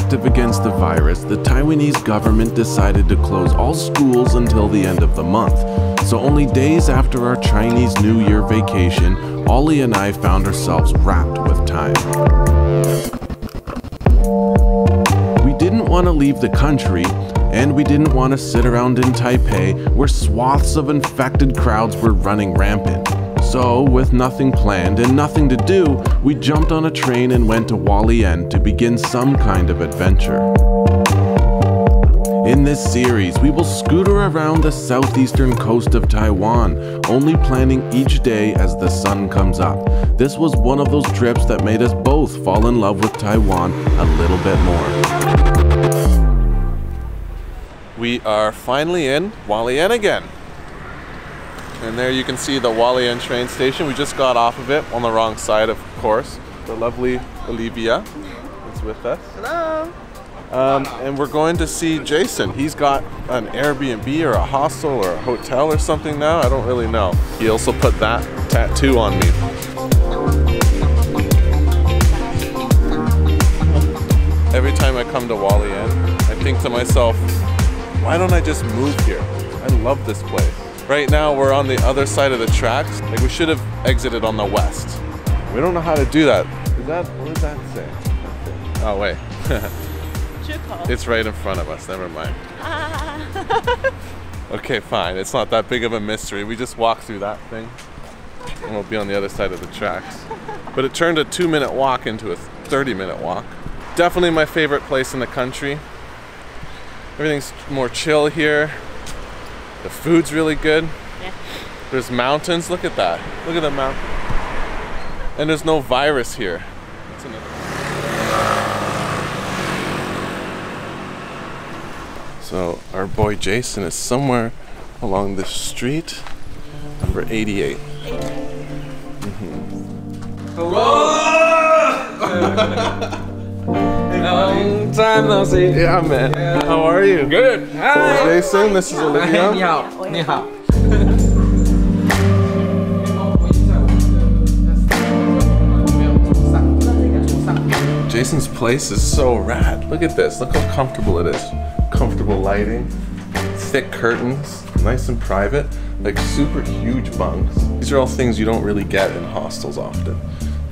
proactive against the virus, the Taiwanese government decided to close all schools until the end of the month. So only days after our Chinese New Year vacation, Ollie and I found ourselves wrapped with time. We didn't want to leave the country, and we didn't want to sit around in Taipei where swaths of infected crowds were running rampant. So, with nothing planned and nothing to do, we jumped on a train and went to Hualien to begin some kind of adventure. In this series, we will scooter around the southeastern coast of Taiwan, only planning each day as the sun comes up. This was one of those trips that made us both fall in love with Taiwan a little bit more. We are finally in Hualien again. And there you can see the Hualien train station. We just got off of it on the wrong side, of course. The lovely Olivia is with us. Hello. And we're going to see Jason. He's got an Airbnb or a hostel or a hotel or something now. I don't really know. He also put that tattoo on me. Every time I come to Hualien, I think to myself, why don't I just move here? I love this place. Right now we're on the other side of the tracks. Like, we should have exited on the west. We don't know how to do that. What does that say? Oh wait. It's right in front of us, never mind. Okay, fine. It's not that big of a mystery. We just walk through that thing and we'll be on the other side of the tracks. But it turned a 2-minute walk into a 30-minute walk. Definitely my favorite place in the country. Everything's more chill here. The food's really good. Yeah. There's mountains, look at that. Look at the mountain. And there's no virus here. So our boy Jason is somewhere along this street, number 88. Hello! Long time no see. Yeah, man. Yeah. How are you? Good. Hi. Jason, this is Olivia. 你好，你好。 Jason's place is so rad. Look at this. Look how comfortable it is. Comfortable lighting, thick curtains, nice and private, like super huge bunks. These are all things you don't really get in hostels often.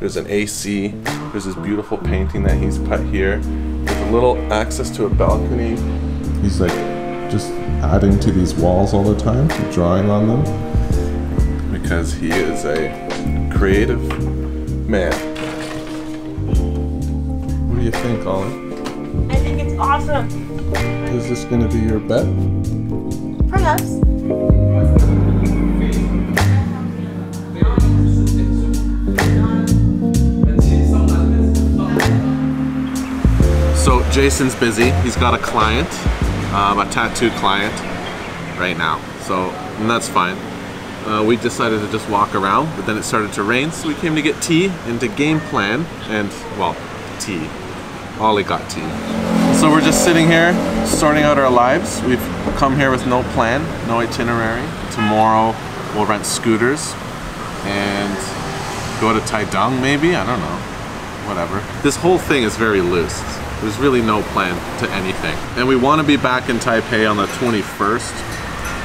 There's an AC, there's this beautiful painting that he's put here. There's a little access to a balcony. He's like just adding to these walls all the time, drawing on them, because he is a creative man. What do you think, Ollie? I think it's awesome. Is this going to be your bed? Perhaps. So Jason's busy. He's got a client, a tattoo client right now. So, and that's fine. We decided to just walk around, but then it started to rain, so we came to get tea and to game plan and, well, tea. Ollie got tea. So we're just sitting here, sorting out our lives. We've come here with no plan, no itinerary. Tomorrow we'll rent scooters and go to Taidong maybe, I don't know, whatever. This whole thing is very loose. There's really no plan to anything. And we want to be back in Taipei on the 21st.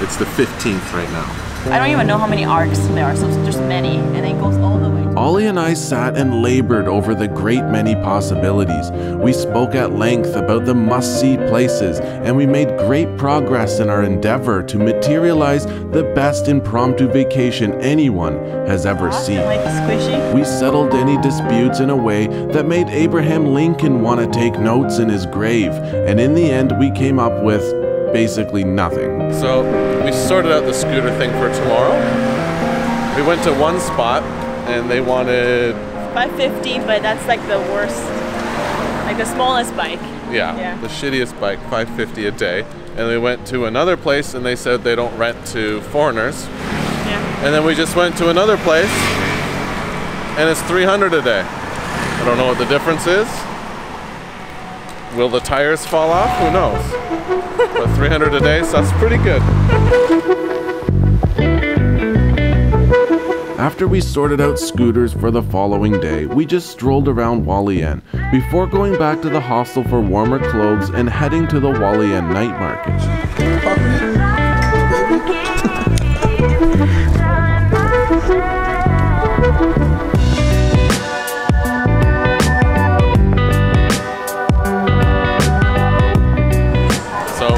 It's the 15th right now. I don't even know how many arcs there are, so there's many, and it goes all the way. Ollie and I sat and labored over the great many possibilities. We spoke at length about the must-see places, and we made great progress in our endeavor to materialize the best impromptu vacation anyone has ever seen. Like squishy. We settled any disputes in a way that made Abraham Lincoln want to take notes in his grave, and in the end we came up with basically nothing. So we sorted out the scooter thing for tomorrow. We went to one spot and they wanted 550, but that's like the worst, like the smallest bike. Yeah, the shittiest bike, 550 a day. And we went to another place and they said they don't rent to foreigners. Yeah. And then we just went to another place and it's 300 a day. I don't know what the difference is. Will the tires fall off? Who knows? But 300 a day, so that's pretty good. After we sorted out scooters for the following day, we just strolled around Hualien before going back to the hostel for warmer clothes and heading to the Hualien night market.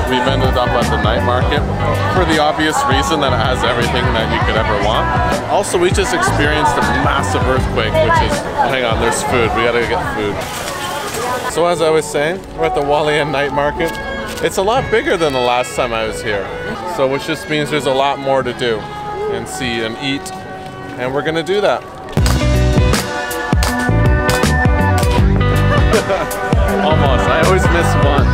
We've ended up at the night market for the obvious reason that it has everything that you could ever want. Also, we just experienced a massive earthquake, which is, oh, hang on, there's food. We gotta get food. So as I was saying, we're at the Hualien night market. It's a lot bigger than the last time I was here. So which just means there's a lot more to do and see and eat. And we're gonna do that. Almost, I always miss one.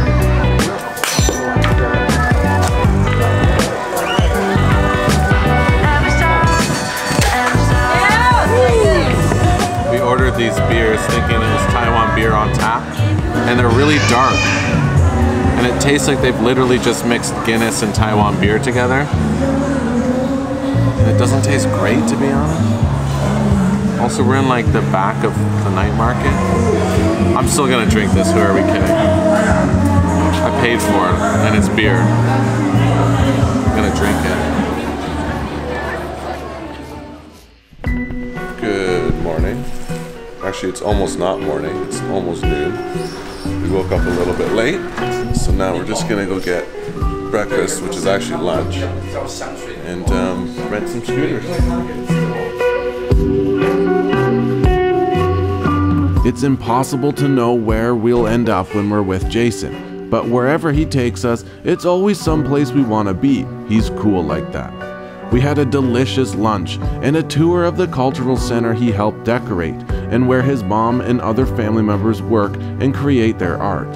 We ordered these beers thinking it was Taiwan beer on tap, and they're really dark. And it tastes like they've literally just mixed Guinness and Taiwan beer together. And it doesn't taste great, to be honest. Also, we're in like the back of the night market. I'm still gonna drink this, who are we kidding? I paid for it, and it's beer. I'm gonna drink it. Good morning. Actually, it's almost not morning, it's almost noon. We woke up a little bit late, so now we're just gonna go get breakfast, which is actually lunch, and rent some scooters. It's impossible to know where we'll end up when we're with Jason, but wherever he takes us, it's always someplace we want to be. He's cool like that. We had a delicious lunch and a tour of the cultural center he helped decorate and where his mom and other family members work and create their art.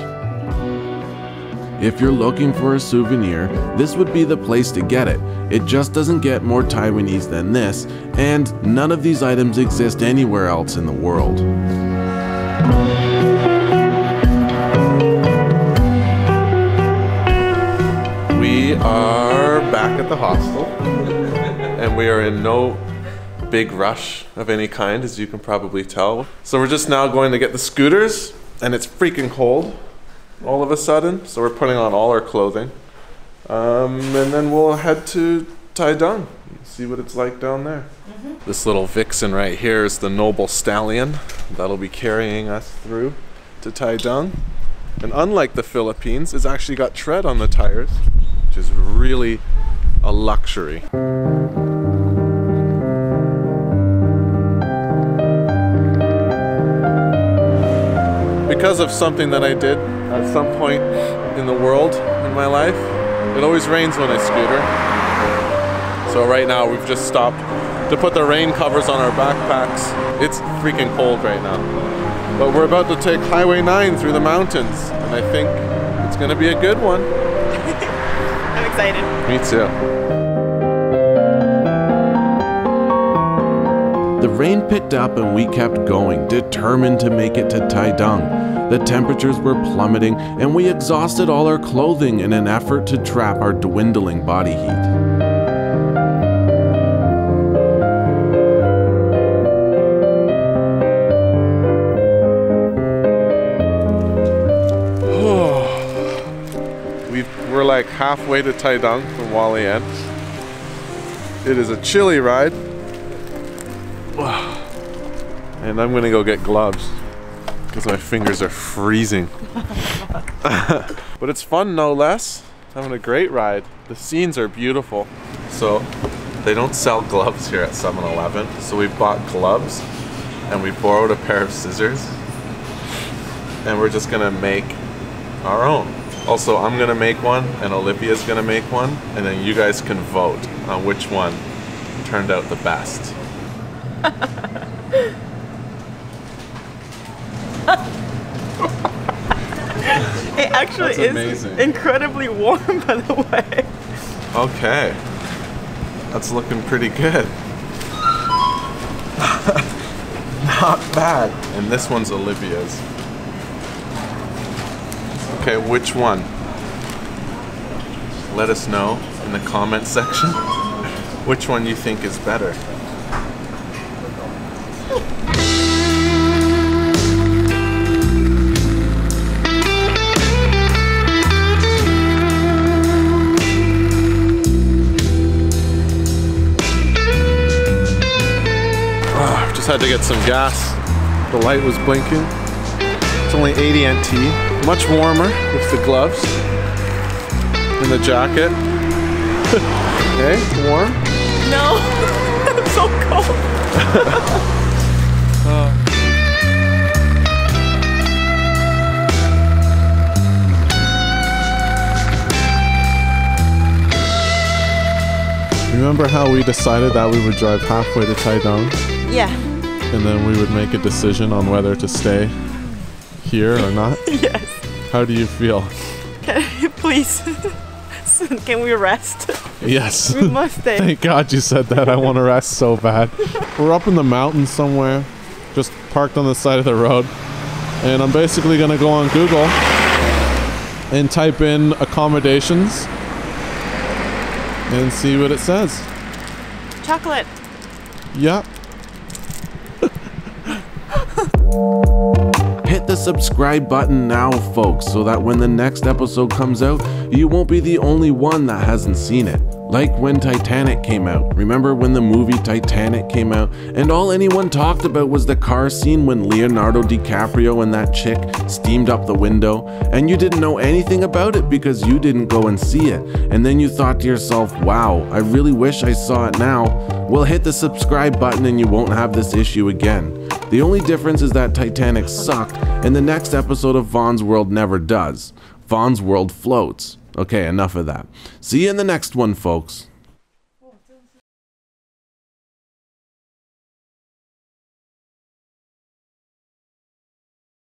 If you're looking for a souvenir, this would be the place to get it. It just doesn't get more Taiwanese than this, and none of these items exist anywhere else in the world. We are back at the hostel, and we are in no big rush of any kind, as you can probably tell. So we're just now going to get the scooters, and it's freaking cold all of a sudden, so we're putting on all our clothing. And then we'll head to Taipei, see what it's like down there. This little vixen right here is the noble stallion that'll be carrying us through to Taipei. And unlike the Philippines, it's actually got tread on the tires, which is really a luxury. Because of something that I did at some point in the world in my life, it always rains when I scooter. So right now we've just stopped to put the rain covers on our backpacks. It's freaking cold right now. But we're about to take Highway 9 through the mountains, and I think it's gonna be a good one. I'm excited. Me too. The rain picked up and we kept going, determined to make it to Taipei. The temperatures were plummeting and we exhausted all our clothing in an effort to trap our dwindling body heat. We're like halfway to Taipei from Hualien. It is a chilly ride. And I'm gonna go get gloves because my fingers are freezing. But it's fun no less. Having a great ride. The scenes are beautiful. So they don't sell gloves here at 7-Eleven. So we bought gloves and we borrowed a pair of scissors. And we're just gonna make our own. Also, I'm gonna make one and Olivia's gonna make one. And then you guys can vote on which one turned out the best. It actually That's is amazing. incredibly warm, by the way. Okay, that's looking pretty good. Not bad. And this one's Olivia's. Okay, which one? Let us know in the comment section which one you think is better. had to get some gas. The light was blinking. It's only 80 NT. Much warmer with the gloves and the jacket. Hey, warm? No, I'm so cold. Remember how we decided that we would drive halfway to Taiwan Yeah. and then we would make a decision on whether to stay here or not? Yes. How do you feel? Please. Can we rest? Yes. We must stay. Thank God you said that. I want to rest so bad. We're up in the mountains somewhere, just parked on the side of the road. And I'm basically going to go on Google and type in accommodations and see what it says. Chocolate. Yeah. Hit the subscribe button now, folks, so that when the next episode comes out, you won't be the only one that hasn't seen it. Like when Titanic came out. Remember when the movie Titanic came out and all anyone talked about was the car scene when Leonardo DiCaprio and that chick steamed up the window, and you didn't know anything about it because you didn't go and see it, and then you thought to yourself, wow, I really wish I saw it now. Well, hit the subscribe button and you won't have this issue again. The only difference is that Titanic sucked and the next episode of Vaughn's World never does. Vaughn's World floats. Okay, enough of that. See you in the next one, folks.